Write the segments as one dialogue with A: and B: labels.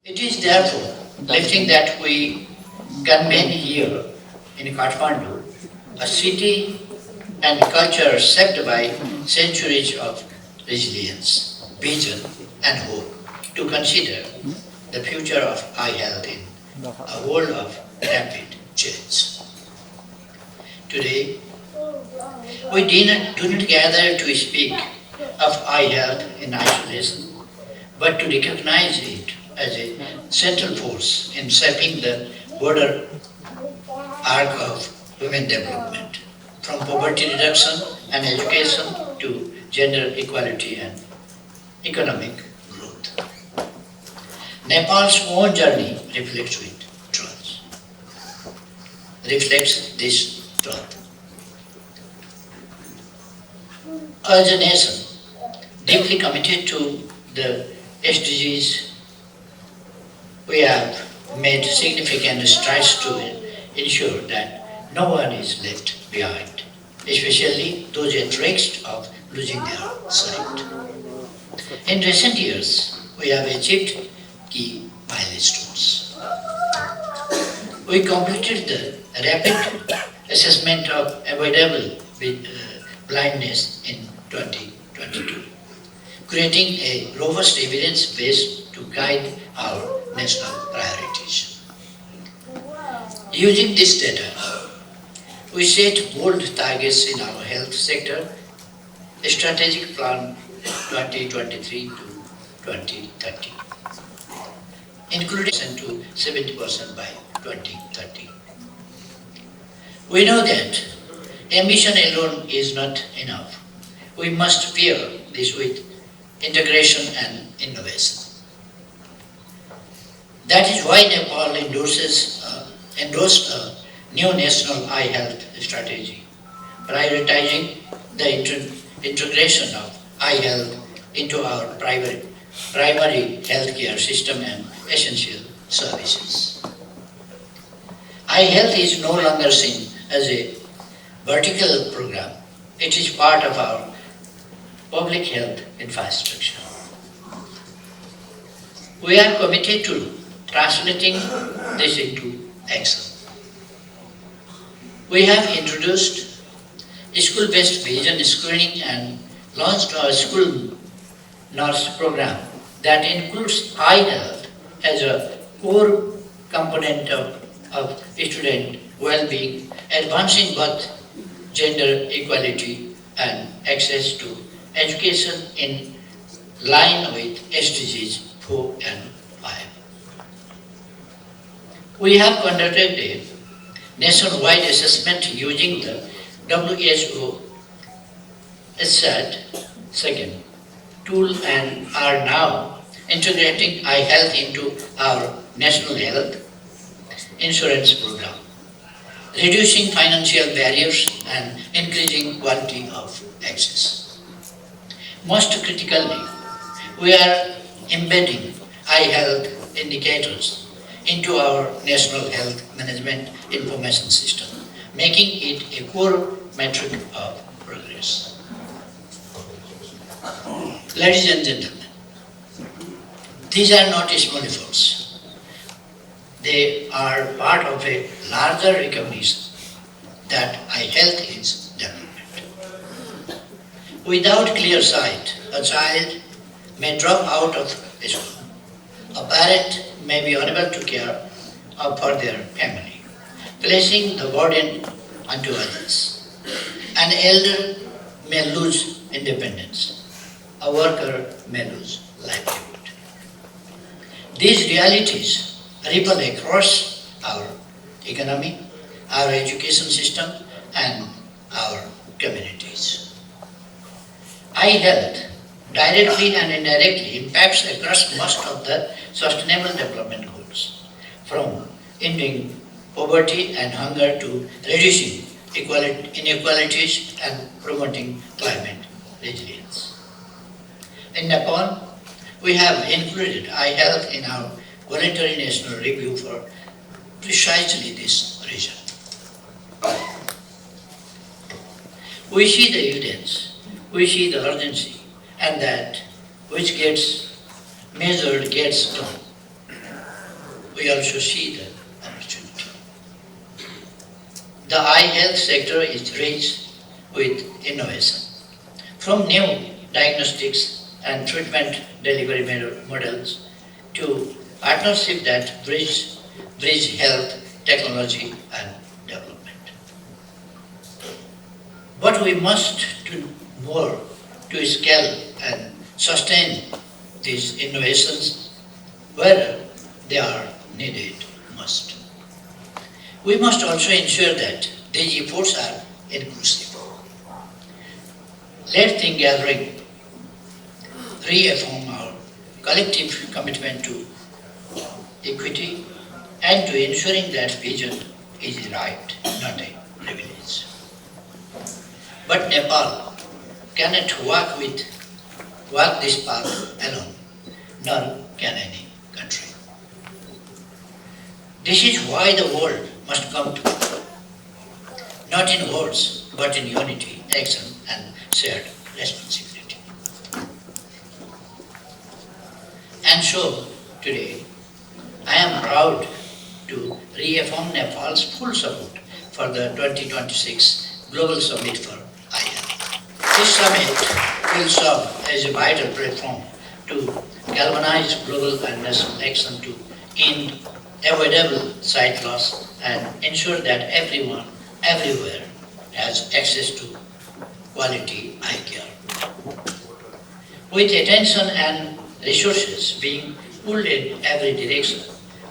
A: It is therefore lifting that we convene here in Kathmandu, a city and culture shaped by centuries of resilience, vision, and hope, to consider the future of eye health in a world of rapid change. Today, we do not gather to speak of eye health in isolation, but to recognize it as a central force in shaping the broader arc of human development, from poverty reduction and education to gender equality and economic growth. Nepal's own journey reflects this truth. As a nation, deeply committed to the SDGs, we have made significant strides to ensure that no one is left behind, especially those at risk of losing their sight. In recent years, we have achieved key milestones. We completed the rapid assessment of avoidable blindness in 2022, creating a robust evidence base to guide our national priorities. Using this data, we set bold targets in our health sector, a strategic plan 2023 to 2030, including to 70% by 2030. We know that ambition alone is not enough. We must pair this with integration and innovation. That is why Nepal endorsed a new national eye health strategy, prioritizing the integration of eye health into our primary healthcare system and essential services. Eye health is no longer seen as a vertical program. It is part of our public health infrastructure. We are committed to translating this into action. We have introduced school-based vision screening and launched a school nurse program that includes eye health as a core component of student well-being, advancing both gender equality and access to education in line with SDGs 4 and 5. We have conducted a nationwide assessment using the WHO second tool and are now integrating eye health into our national health insurance program, reducing financial barriers and increasing quality of access. Most critically, we are embedding eye health indicators into our national health management information system, making it a core metric of progress. Ladies and gentlemen, these are not small efforts. They are part of a larger recognition that eye health is development. Without clear sight, a child may drop out of school. A parent may be unable to care for their family, placing the burden onto others. An elder may lose independence. A worker may lose livelihood. These realities ripple across our economy, our education system, and our communities. Eye health directly and indirectly impacts across most of the sustainable development goals, from ending poverty and hunger to reducing inequalities and promoting climate resilience. In Nepal, we have included eye health in our voluntary national review for precisely this reason. We see the evidence, we see the urgency, and that which gets measured gets done. we also see the opportunity. The eye health sector is rich with innovation. From new diagnostics and treatment delivery models to partnership that bridge health, technology and development. But we must do more to scale and sustain these innovations where they are needed most. We must also ensure that these efforts are inclusive. Let think gathering reaffirm our collective commitment to equity and to ensuring that vision is a right, not a privilege. But Nepal cannot walk this path alone, nor can any country. This is why the world must come together, not in words, but in unity, action, and shared responsibility. And so, today, I am proud to reaffirm Nepal's full support for the 2026 Global Summit for Eye Health. This summit will serve as a vital platform to galvanize global and national action to end avoidable sight loss and ensure that everyone, everywhere, has access to quality eye care. With attention and resources being pulled in every direction,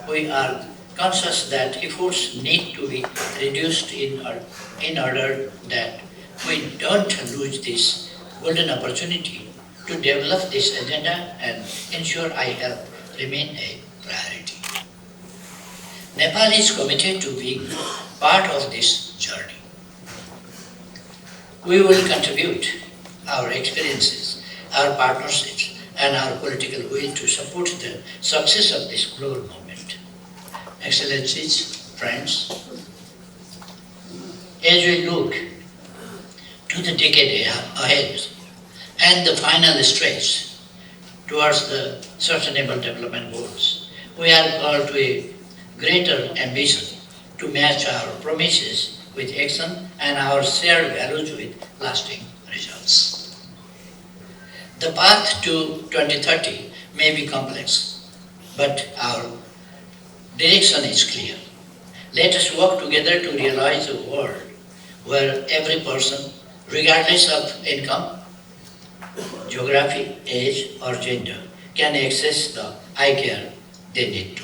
A: we are conscious that efforts need to be reduced in order that we don't lose this golden opportunity to develop this agenda and ensure eye health remain a priority. Nepal is committed to being part of this journey. We will contribute our experiences, our partnerships, and our political will to support the success of this global movement. Excellencies, friends, as we look to the decade ahead and the final stretch towards the Sustainable Development Goals, we are called to a greater ambition to match our promises with action and our shared values with lasting results. The path to 2030 may be complex, but our direction is clear. Let us work together to realize a world where every person, regardless of income, geography, age, or gender, can access the eye care they need to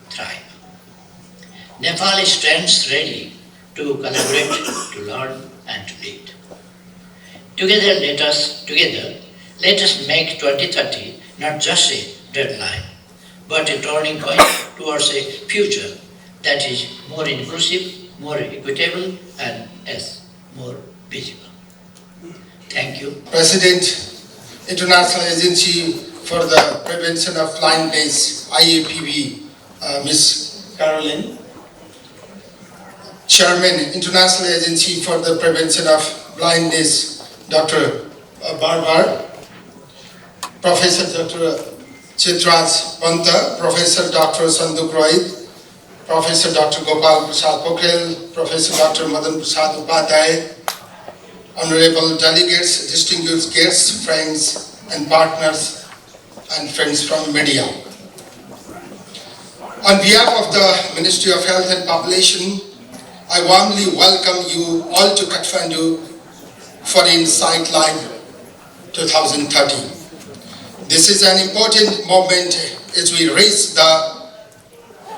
A: thrive. Nepal stands ready to collaborate, to learn, and to lead. Together, let us make 2030 not just a deadline, but a turning point towards a future that is more inclusive, more equitable, and more visible. Thank you.
B: President, International Agency for the Prevention of Blindness, IAPB, Ms. Caroline. Chairman, International Agency for the Prevention of Blindness, Dr. Barbar. Professor Dr. Chitraj Panta, Professor Dr. Sanduk Rohit, Professor Dr. Gopal Prasad Pokhrel, Professor Dr. Madan Prasad Upadhyay, Honorable delegates, distinguished guests, friends and partners, and friends from media. On behalf of the Ministry of Health and Population, I warmly welcome you all to Kathmandu for Insight Live 2030. This is an important moment as we reach the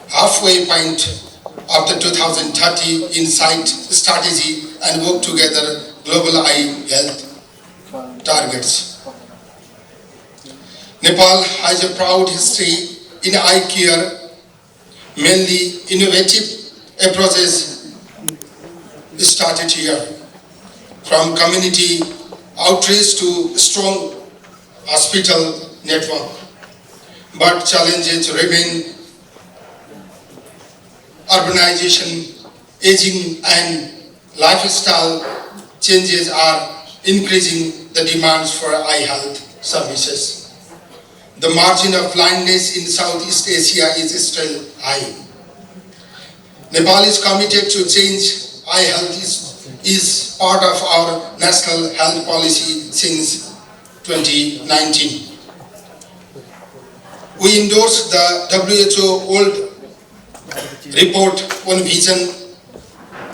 B: halfway point of the 2030 Insight strategy and work together global eye health targets. Nepal has a proud history in eye care. Mainly innovative approaches started here, from community outreach to strong hospital network. But challenges remain: urbanization, aging, and lifestyle changes are increasing the demands for eye health services. the margin of blindness in Southeast Asia is still high. Nepal is committed to change. Eye health is part of our national health policy since 2019. We endorsed the WHO World Report on Vision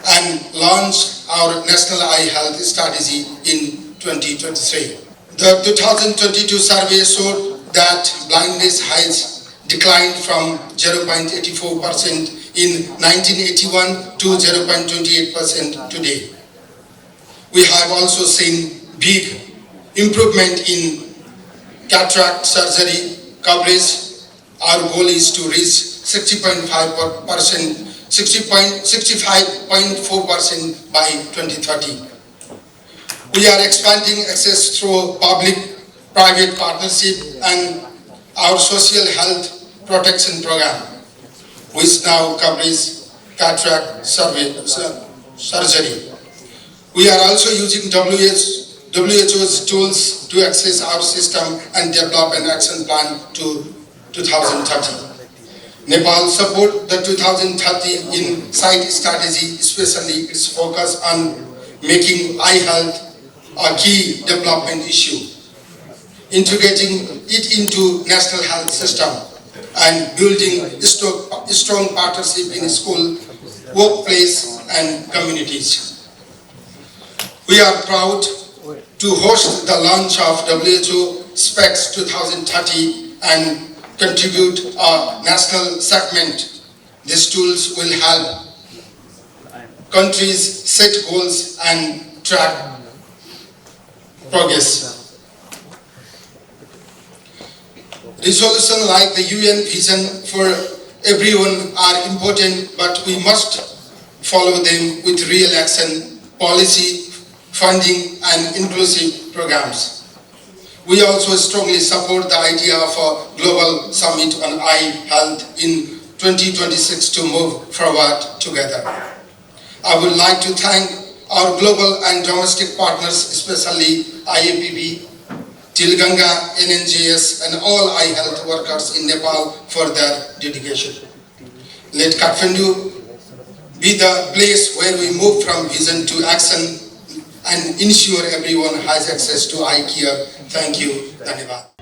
B: and launched our National Eye Health Strategy in 2023. The 2022 survey showed that blindness has declined from 0.84% in 1981 to 0.28% today. We have also seen big improvement in cataract surgery coverage. Our goal is to reach 65.4% by 2030. We are expanding access through public-private partnership and our social health protection program, which now covers cataract surgery. We are also using WHO's tools to access our system and develop an action plan to 2030. Nepal support the 2030 in sight strategy, especially its focus on making eye health a key development issue, integrating it into national health system and building strong partnership in school, workplace and communities. We are proud to host the launch of WHO Specs 2030 and contribute a national segment. These tools will help countries set goals and track progress. Resolutions like the UN Vision for Everyone are important, but we must follow them with real action, policy, funding and inclusive programs. We also strongly support the idea of a global summit on eye health in 2026 to move forward together. I would like to thank our global and domestic partners, especially IAPB, Tilganga, NNJS and all eye health workers in Nepal for their dedication. Let Kathmandu be the place where we move from vision to action and ensure everyone has access to eye care. Thank you. Dhanyavad.